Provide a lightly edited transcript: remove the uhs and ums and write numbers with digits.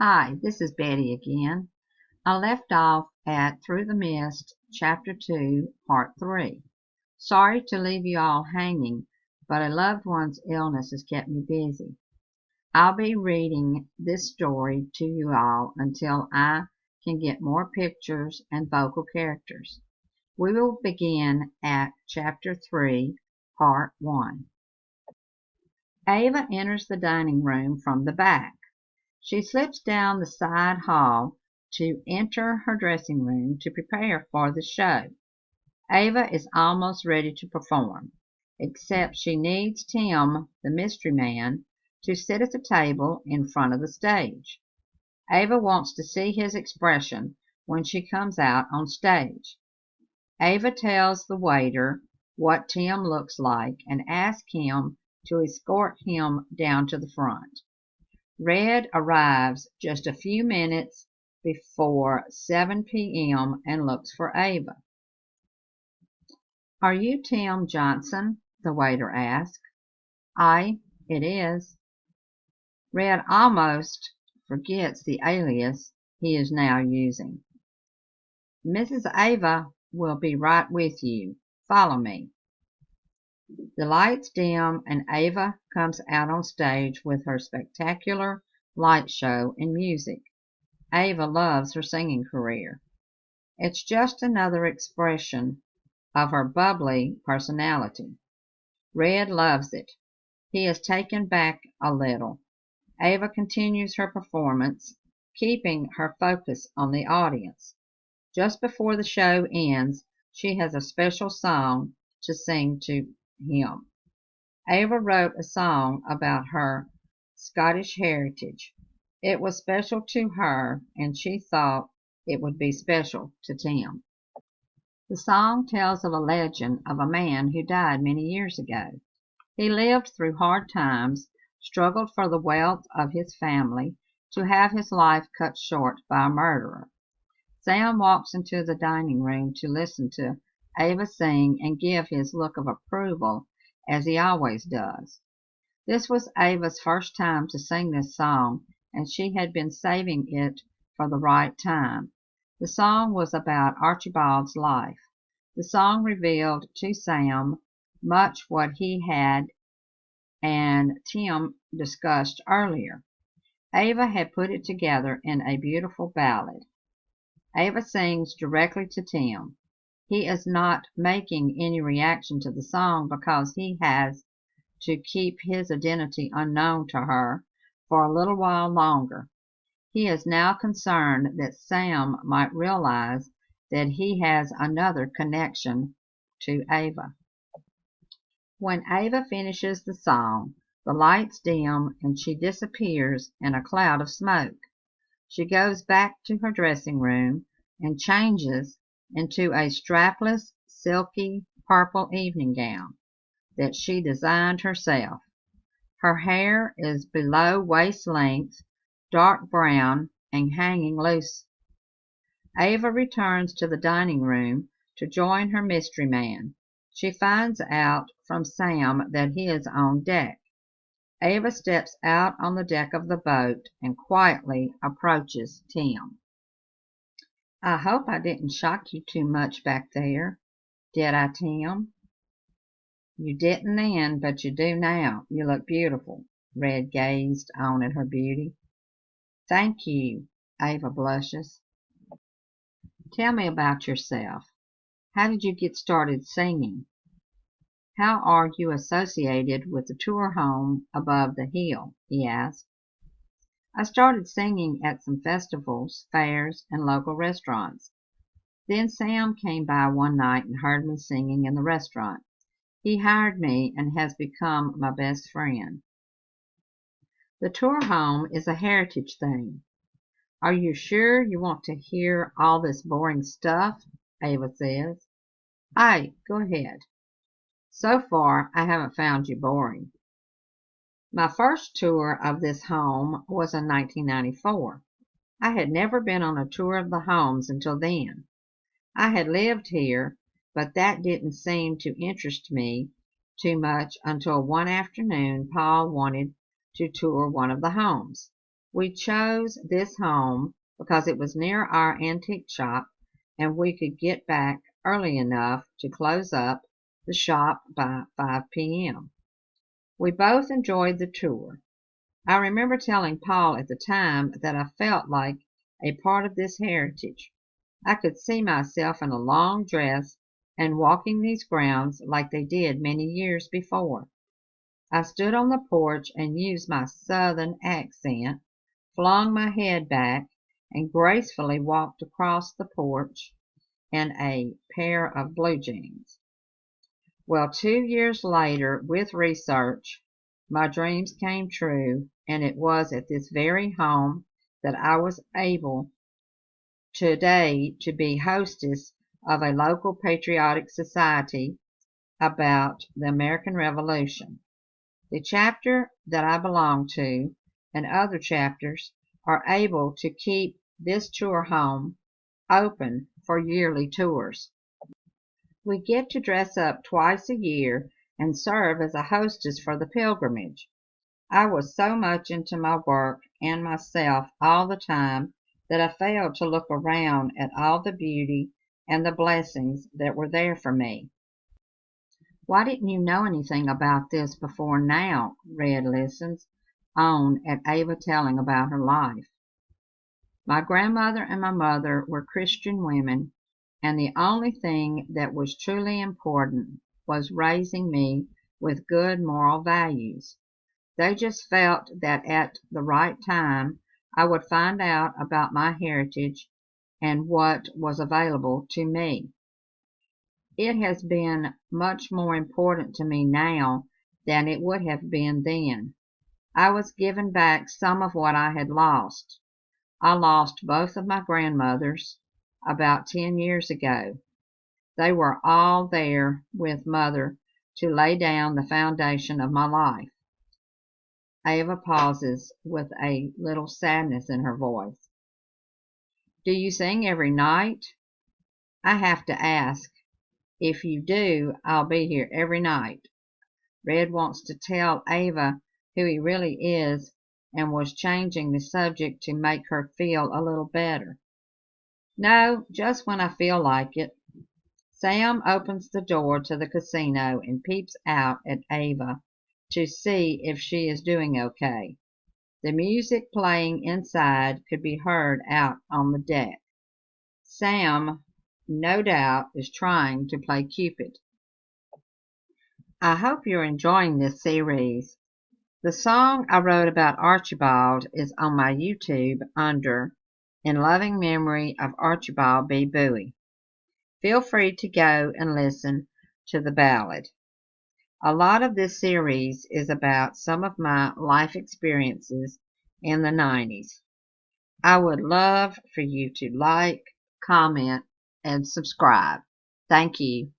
Hi, this is Betty again. I left off at Through the Mist, Chapter 2, Part 3. Sorry to leave you all hanging, but a loved one's illness has kept me busy. I'll be reading this story to you all until I can get more pictures and vocal characters. We will begin at Chapter 3, Part 1. Ava enters the dining room from the back. She slips down the side hall to enter her dressing room to prepare for the show. Ava is almost ready to perform, except she needs Tim, the mystery man, to sit at the table in front of the stage. Ava wants to see his expression when she comes out on stage. Ava tells the waiter what Tim looks like and asks him to escort him down to the front. Red arrives just a few minutes before 7 p.m. and looks for Ava. "Are you Tim Johnson?" the waiter asks. "Aye, it is." Red almost forgets the alias he is now using. "Mrs. Ava will be right with you. Follow me." The lights dim and Ava comes out on stage with her spectacular light show and music. Ava loves her singing career. It's just another expression of her bubbly personality. Red loves it. He is taken back a little. Ava continues her performance, keeping her focus on the audience. Just before the show ends, she has a special song to sing to him. Ava wrote a song about her Scottish heritage. It was special to her, and she thought it would be special to Tim. The song tells of a legend of a man who died many years ago. He lived through hard times, struggled for the wealth of his family, to have his life cut short by a murderer. Sam walks into the dining room to listen to Ava sing and give his look of approval, as he always does. This was Ava's first time to sing this song, and she had been saving it for the right time. The song was about Archibald's life. The song revealed to Sam much what he had and Tim discussed earlier. Ava had put it together in a beautiful ballad. Ava sings directly to Tim. He is not making any reaction to the song because he has to keep his identity unknown to her for a little while longer. He is now concerned that Sam might realize that he has another connection to Ava. When Ava finishes the song, the lights dim and she disappears in a cloud of smoke. She goes back to her dressing room and changes into a strapless, silky purple evening gown that she designed herself. Her hair is below waist length, dark brown, and hanging loose. Ava returns to the dining room to join her mystery man. She finds out from Sam that he is on deck. Ava steps out on the deck of the boat and quietly approaches Tim. "I hope I didn't shock you too much back there. Did I, Tim?" "You didn't then, but you do now. You look beautiful." Red gazed on at her beauty. "Thank you." Ava blushes. "Tell me about yourself. How did you get started singing? How are you associated with the tour home above the hill?" he asked. "I started singing at some festivals, fairs, and local restaurants. Then Sam came by one night and heard me singing in the restaurant. He hired me and has become my best friend." "The tour home is a heritage thing. Are you sure you want to hear all this boring stuff?" Ava says. "Aye, go ahead. So far, I haven't found you boring. My first tour of this home was in 1994. I had never been on a tour of the homes until then. I had lived here, but that didn't seem to interest me too much until one afternoon Paul wanted to tour one of the homes. We chose this home because it was near our antique shop and we could get back early enough to close up the shop by 5 p.m. We both enjoyed the tour. I remember telling Paul at the time that I felt like a part of this heritage. I could see myself in a long dress and walking these grounds like they did many years before. I stood on the porch and used my southern accent, flung my head back, and gracefully walked across the porch in a pair of blue jeans. Well, 2 years later, with research, my dreams came true, and it was at this very home that I was able today to be hostess of a local patriotic society about the American Revolution. The chapter that I belong to and other chapters are able to keep this tour home open for yearly tours. We get to dress up twice a year and serve as a hostess for the pilgrimage. I was so much into my work and myself all the time that I failed to look around at all the beauty and the blessings that were there for me. Why didn't you know anything about this before now? Red listens on at Ava telling about her life. My grandmother and my mother were Christian women, and the only thing that was truly important was raising me with good moral values. They just felt that at the right time I would find out about my heritage and what was available to me. It has been much more important to me now than it would have been then. I was given back some of what I had lost. I lost both of my grandmothers about 10 years ago. They were all there with Mother to lay down the foundation of my life. Ava pauses with a little sadness in her voice. Do you sing every night? I have to ask. If you do, I'll be here every night. Red wants to tell Ava who he really is and was changing the subject to make her feel a little better. No, just when I feel like it. Sam opens the door to the casino and peeps out at Ava to see if she is doing okay. The music playing inside could be heard out on the deck. Sam, no doubt, is trying to play Cupid. I hope you're enjoying this series. The song I wrote about Archibald is on my YouTube under In Loving Memory of Archibald B. Bowie. Feel free to go and listen to the ballad. A lot of this series is about some of my life experiences in the 90s. I would love for you to like, comment, and subscribe. Thank you.